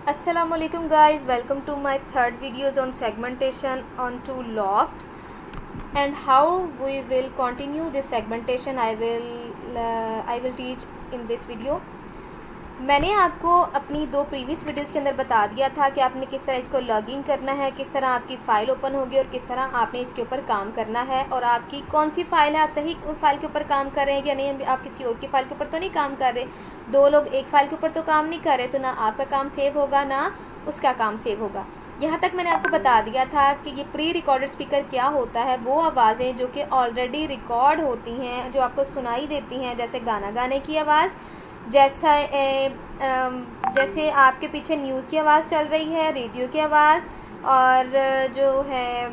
Assalamu alaikum guys, welcome to my third videos on segmentation onto loft and how we will continue this segmentation I will teach in this video. मैंने आपको अपनी दो previous videos के अंदर बता दिया था कि आपने किस तरह इसको लॉगिन करना है, किस तरह आपकी फ़ाइल ओपन होगी और किस तरह आपने इसके ऊपर काम करना है और आपकी कौन सी फ़ाइल है, आप सही फ़ाइल के ऊपर काम कर रहे हैं या नहीं, आप किसी और की फ़ाइल के ऊपर तो नहीं काम कर रहे। दो लोग एक फ़ाइल के ऊपर तो काम नहीं कर रहे, तो ना आपका काम सेव होगा ना उसका काम सेव होगा। यहाँ तक मैंने आपको बता दिया था कि ये प्री रिकॉर्डेड स्पीकर क्या होता है। वो आवाज़ें जो कि ऑलरेडी रिकॉर्ड होती हैं, जो आपको सुनाई देती हैं, जैसे गाना गाने की आवाज़, जैसे आपके पीछे न्यूज़ की आवाज़ चल रही है, रेडियो की आवाज़, और जो है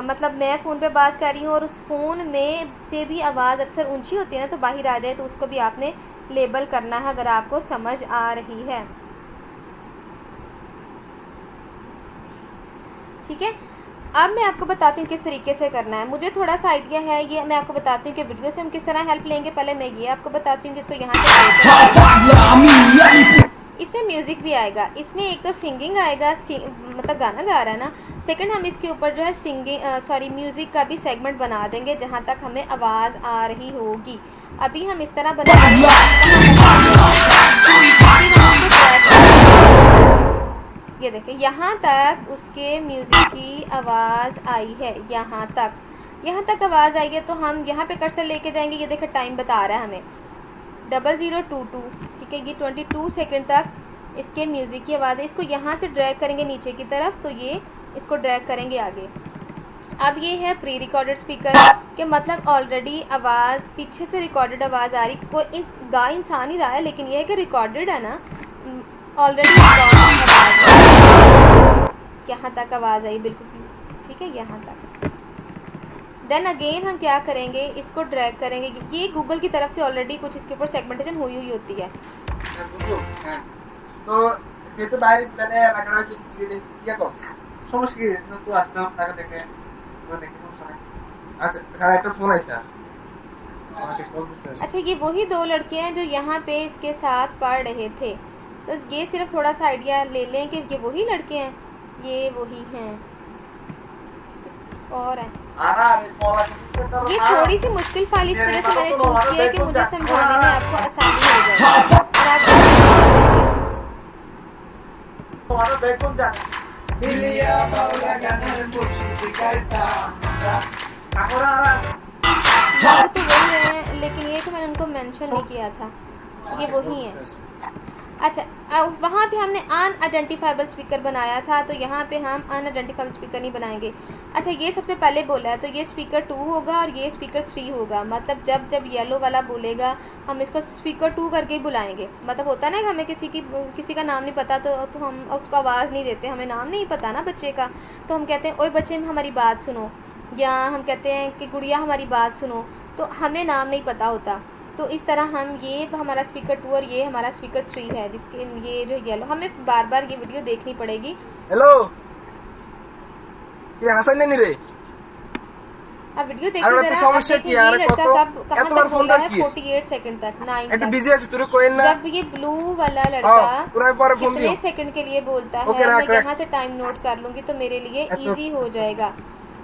मतलब मैं फ़ोन पे बात कर रही हूँ और उस फ़ोन में से भी आवाज़ अक्सर ऊंची होती है ना, तो बाहर आ जाए, तो उसको भी आपने लेबल करना है अगर आपको समझ आ रही है। ठीक है, अब मैं आपको बताती हूँ किस तरीके से करना है। मुझे थोड़ा सा आइडिया है, ये मैं आपको बताती हूँ कि वीडियो से हम किस तरह हेल्प लेंगे। पहले मैं ये आपको बताती हूँ कि इसको यहाँ से इसमें म्यूज़िक भी आएगा। इसमें एक तो सिंगिंग आएगा, मतलब गाना गा रहा है ना। सेकंड, हम इसके ऊपर जो है म्यूज़िक का भी सेगमेंट बना देंगे जहाँ तक हमें आवाज़ आ रही होगी। अभी हम इस तरह बना ये देखें, यहाँ तक उसके म्यूज़िक की आवाज़ आई है। यहाँ तक आवाज़ आई है, तो हम यहाँ पे कर्सर लेके जाएंगे। ये देखें, टाइम बता रहा है हमें 0022। ठीक है, ये 22 सेकंड तक इसके म्यूज़िक की आवाज़ है। इसको यहाँ से ड्रैग करेंगे नीचे की तरफ, तो ये इसको ड्रैग करेंगे आगे। अब ये है प्री रिकॉर्डेड स्पीकर के मतलब ऑलरेडी आवाज़ पीछे से रिकॉर्डेड आवाज़ आ रही। कोई गा इंसान ही रहा है, लेकिन ये है कि रिकॉर्डेड है ना, ऑलरेडी यहाँ तक आवाज़ आई बिल्कुल। ठीक है, यहाँ तक। देन अगेन हम क्या करेंगे, इसको ड्रैग करेंगे। ये गूगल की तरफ से ऑलरेडी कुछ इसके ऊपर सेगमेंटेशन हुई होती है। तो যেহেতু বাইরে ছিলাম রাখা হয়েছে ইয়া কর সমস্যা কি তো আসলাম টাকা থেকে তো দেখি সমস্যা নাই। আচ্ছা হ্যাঁ একটা ফোন আইছে। अच्छा, ये वही दो लड़के हैं जो यहाँ पे इसके साथ पढ़ रहे थे। तो ये सिर्फ थोड़ा सा आइडिया ले लें कि ये वही लड़के हैं, ये वही हैं और हैं। ये थोड़ी सी मुश्किल फाइल इस वजह से मैंने चूज किया है कि मुझे समझाने में आपको आसानी हो जाए और आप तुम्हारा बैकग्राउंड जाने बिलिया बाउला गाना मुझे कहता हमरा तो वही है, लेकिन ये तो मैंने उनको मेंशन नहीं किया था, ये वही है। अच्छा, वहाँ पे हमने अनआइडेंटिफाइबल स्पीकर बनाया था, तो यहाँ पे हम अनआइडेंटिफाइबल स्पीकर नहीं बनाएंगे। अच्छा, ये सबसे पहले बोला है, तो ये स्पीकर 2 होगा और ये स्पीकर 3 होगा। मतलब जब येलो वाला बोलेगा हम इसको स्पीकर 2 करके ही बुलाएंगे। मतलब होता है ना कि हमें किसी का नाम नहीं पता, तो हम उसको आवाज़ नहीं देते, हमें नाम नहीं पता ना बच्चे का, तो हम कहते हैं ओए बच्चे हमारी बात सुनो, या हम कहते हैं कि गुड़िया हमारी बात सुनो, तो हमें नाम नहीं पता होता। तो इस तरह हम ये हमारा स्पीकर 2 और ये हमारा स्पीकर 3 है, जिसके ये जो येलो, हमें बार बार ये वीडियो देखनी पड़ेगी। हेलो क्या हसन नहीं रे, अब वीडियो देखिए जरा। समस्या की यार कब कहां तक बोला है 48 सेकंड तक, 9 तक बिजी है तुरे कोई ना। जब ये ब्लू वाला लड़का पूरा पर फोन कितने सेकंड के लिए बोलता है, मैं यहाँ से टाइम नोट कर लूँगी तो मेरे लिए इजी हो जाएगा।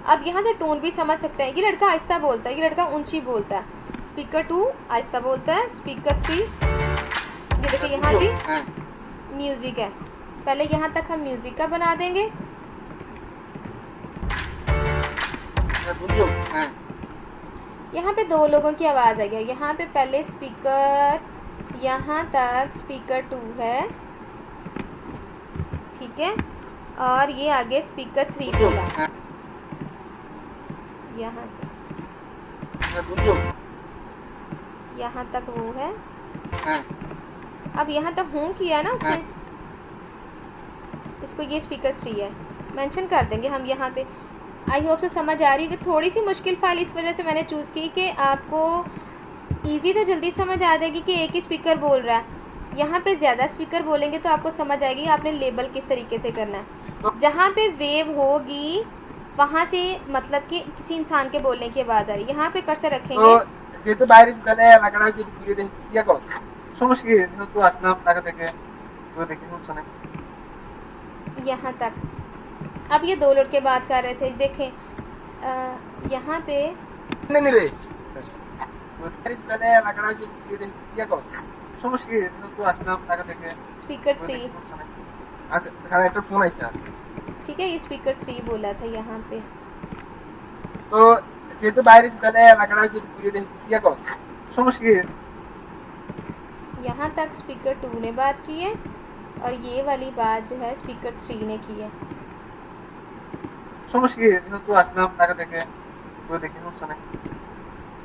अब यहाँ से टोन भी समझ सकते हैं। ये लड़का आहिस्ता बोलता है, ये लड़का ऊंची बोलता है। स्पीकर 2 आहिस्ता बोलता है, स्पीकर 3 ये देखिए यहाँ जी म्यूज़िक है। पहले यहाँ तक हम म्यूज़िक का बना देंगे। यहाँ पे दो लोगों की आवाज़ आई है। यहाँ पे पहले स्पीकर, यहाँ तक स्पीकर 2 है, ठीक है, और ये आगे स्पीकर 3 बोला यहाँ से यहाँ तक वो है। अब यहाँ तक हूँ किया ना उसने, इसको ये स्पीकर 3 है, मेंशन कर देंगे हम यहाँ पे। आई होप से समझ आ रही है कि थोड़ी सी मुश्किल फाइल इस वजह से मैंने चूज़ की कि आपको इजी तो जल्दी समझ आ जाएगी कि एक ही स्पीकर बोल रहा है। यहाँ पे ज़्यादा स्पीकर बोलेंगे तो आपको समझ आएगी आपने लेबल किस तरीके से करना है। जहाँ पे वेव होगी वहाँ से मतलब कि किसी इंसान के बोलने की आवाज़ आ रही है, यहाँ पे कर्सर रखेंगे। যেহেতু বাইরে ছিলাম রাখা হয়েছে ভিডিও দেখি ইয়া কর সমস্যা কি তো আসলাম টাকা থেকে তো দেখি সমস্যা নাই। यहाँ तक। अब ये दो लड़के बात कर रहे थे, देखें यहाँ पे नहीं रे সমস্যা কি তো আসলাম ঢাকা থেকে स्पीकर 3, আচ্ছা হ্যাঁ একটা ফোন আইছে ठीक है, ये स्पीकर 3 बोला था यहाँ पे। তো যেহেতু বাইরে তাহলে লাগানো আছে ভিডিও দেখি কি কর সমস্যা কি यहाँ तक स्पीकर 2 ने बात की है और ये वाली बात जो है स्पीकर 3 ने की है। समझ गए तो আসলাম ঢাকা থেকে তো দেখি সমস্যা নাই।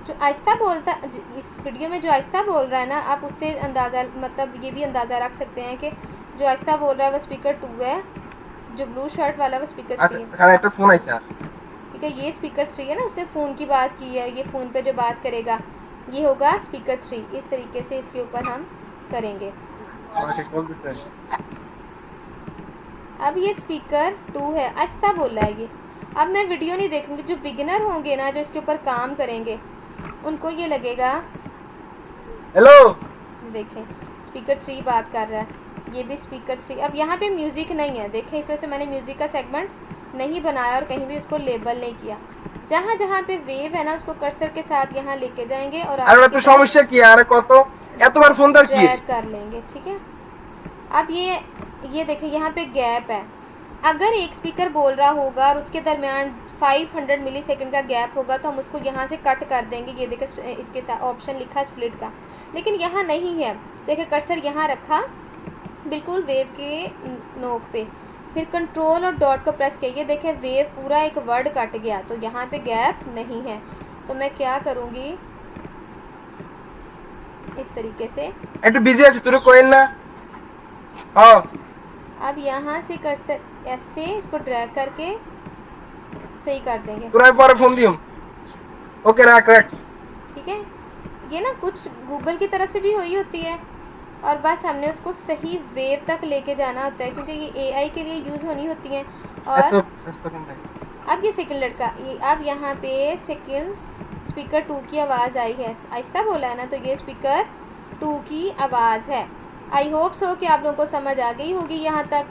जो आहिस्ता बोलता, इस वीडियो में जो आहिस्ता बोल रहा है ना, आप उससे अंदाज़ा, मतलब ये भी अंदाज़ा रख सकते हैं कि जो आहिस्ता बोल रहा है वो स्पीकर 2 है, जो ब्लू शर्ट वाला वो स्पीकर 3 है। अच्छा खाना একটা ফোন আইছে ठीक है, ये स्पीकर 3 है ना, उसने फ़ोन की बात की है, ये फ़ोन पे जो बात करेगा ये होगा स्पीकर 3। इस तरीके से इसके ऊपर हम करेंगे। अब ये स्पीकर 2 है, आहिस्ता बोल रहा है ये। अब मैं वीडियो नहीं देखूंगी, जो बिगिनर होंगे ना, जो इसके ऊपर काम करेंगे, उनको ये लगेगा। हेलो देखें स्पीकर 3 बात कर रहा है, ये भी स्पीकर 3। अब यहाँ पे म्यूज़िक नहीं है, देखें इस वजह से मैंने म्यूज़िक का सेगमेंट नहीं बनाया और कहीं भी उसको लेबल नहीं किया। जहाँ जहाँ पे वेव है ना, उसको कर्सर के साथ यहाँ लेके जाएंगे और আরে তো সমস্যা কি আরে কত এতবার ফোন দর কি ड्रैग कर लेंगे। ठीक है, अब ये देखें यहाँ पे गैप है। अगर एक स्पीकर बोल रहा होगा और उसके दरमियान 500 मिलीसेकंड का गैप होगा तो हम उसको यहाँ से कट कर देंगे। ये देखें इसके साथ ऑप्शन लिखा स्प्लिट का, लेकिन यहाँ नहीं है। देखें कर्सर यहाँ रखा बिल्कुल वेव के नोक पे, फिर कंट्रोल और डॉट को प्रेस किया, ये देखें वेव पूरा एक वर्ड कट गया, तो यहाँ पे गैप नहीं है। तो मैं क्या करूँगी, इस तरीके से একটু বিজি আছি তোরে কইন না। हां अब यहाँ से कर्सर ऐसे इसको ड्रैग करके सही कर देंगे। তোরা পরে ফোন দিও। ओके रख रख। ठीक है, ये ना कुछ गूगल की तरफ से भी हुई होती है और बस हमने उसको सही वेव तक लेके जाना होता है, क्योंकि ये एआई के लिए यूज़ होनी होती हैं। और अब ये सेकंड लड़का, ये अब यहाँ पे सेकंड स्पीकर 2 की आवाज़ आई है, आहिस्ता बोला है ना, तो ये स्पीकर 2 की आवाज़ है। आई होप सो कि आप लोगों को समझ आ गई होगी यहाँ तक।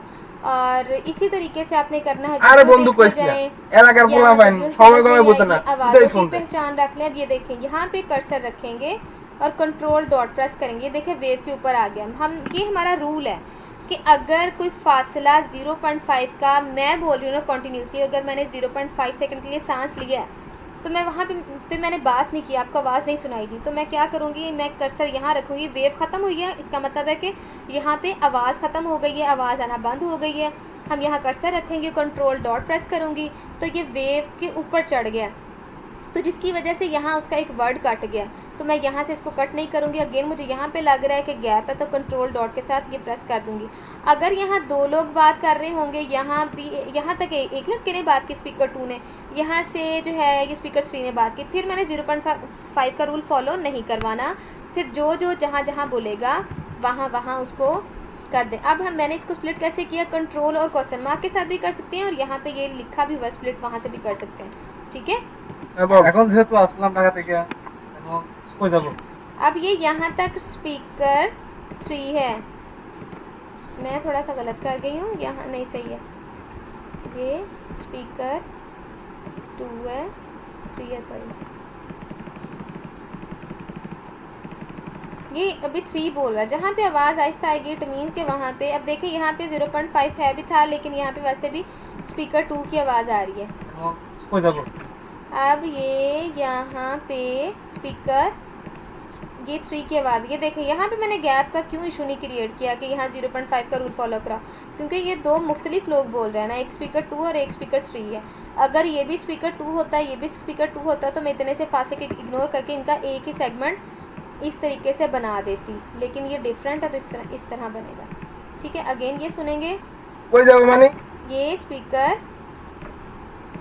और इसी तरीके से आपने करना है। আরে বন্ধু কইছ না এলাকার পোলা পাইন সময় কমে বোঝে না आवाज़ों की पहचान रख लें। अब ये देखें यहाँ पे कर्सर रखेंगे और कंट्रोल डॉट प्रेस करेंगे, ये देखें वेव के ऊपर आ गया। हम ये हमारा रूल है कि अगर कोई फासला 0.5 का, मैं बोल रही हूँ ना कंटिन्यूसली, अगर मैंने 0.5 सेकंड के लिए सांस लिया है तो मैं वहाँ पे मैंने बात नहीं की, आपको आवाज़ नहीं सुनाई दी, तो मैं क्या करूँगी, मैं कर्सर यहाँ रखूँगी। वेव ख़त्म हुई है, इसका मतलब है कि यहाँ पे आवाज़ ख़त्म हो गई है, आवाज़ आना बंद हो गई है। हम यहाँ कर्सर रखेंगे, कंट्रोल डॉट प्रेस करूँगी तो ये वेव के ऊपर चढ़ गया, तो जिसकी वजह से यहाँ उसका एक वर्ड कट गया। तो मैं यहाँ से इसको कट नहीं करूँगी। अगेन मुझे यहाँ पे लग रहा है कि गैप है, तो कंट्रोल डॉट के साथ ये प्रेस कर दूँगी। अगर यहाँ दो लोग बात कर रहे होंगे, यहाँ भी, यहाँ तक एक लड़के ने बात की स्पीकर 2 ने, यहाँ से जो है ये स्पीकर 3 ने बात की, फिर मैंने 0.5 का रूल फॉलो नहीं करवाना। फिर जो जहाँ जहाँ बोलेगा वहाँ उसको कर दें। अब मैंने इसको स्प्लिट कैसे किया, कंट्रोल और क्वेश्चन मार्क के साथ भी कर सकते हैं और यहाँ पे ये लिखा भी हुआ स्प्लिट, वहाँ से भी कर सकते हैं। ठीक है, এখন যেহেতু আসলাম ঢাকা থেকে এখন কই যাব। अब ये यहाँ तक स्पीकर 3 है, मैं थोड़ा सा गलत कर गई हूँ, यहाँ नहीं सही है, ये स्पीकर 2 है, 3 है, सॉरी, ये अभी 3 बोल रहा है। जहाँ पे आवाज़ आहिस्ता आएगी इट मीन के वहाँ पे, अब देखिए यहाँ पे 0.5 है भी था, लेकिन यहाँ पे वैसे भी स्पीकर 2 की आवाज़ आ रही है। अब ये यहाँ पे स्पीकर ये 3 की आवाज़, ये देखें यहाँ पे मैंने गैप का क्यों इशू नहीं क्रिएट किया कि यहाँ 0.5 का रूल फॉलो करा, क्योंकि ये दो मुख्तलिफ लोग बोल रहे हैं ना, एक स्पीकर 2 और एक स्पीकर 3 है। अगर ये भी स्पीकर 2 होता है, ये भी स्पीकर 2 होता तो मैं इतने से फासले के इग्नोर करके इनका एक ही सेगमेंट इस तरीके से बना देती, लेकिन ये डिफरेंट है तो इस तरह बनेगा। ठीक है, अगेन ये सुनेंगे, ये स्पीकर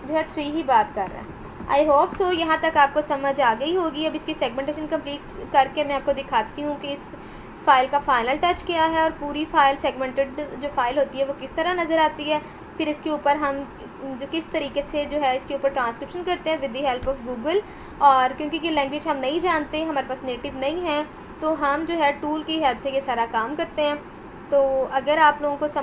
जो है 3 ही बात कर रहा है। आई होप सो यहाँ तक आपको समझ आ गई होगी। अब इसकी सेगमेंटेशन कंप्लीट करके मैं आपको दिखाती हूँ कि इस फाइल का फाइनल टच क्या है और पूरी फाइल सेगमेंटेड जो फाइल होती है वो किस तरह नज़र आती है। फिर इसके ऊपर हम जो किस तरीके से जो है इसके ऊपर ट्रांसक्रिप्शन करते हैं with the help of Google. और क्योंकि ये लैंग्वेज हम नहीं जानते, हमारे पास नेटिव नहीं है, तो हम जो है टूल की हेल्प से ये सारा काम करते हैं। तो अगर आप लोगों को समझ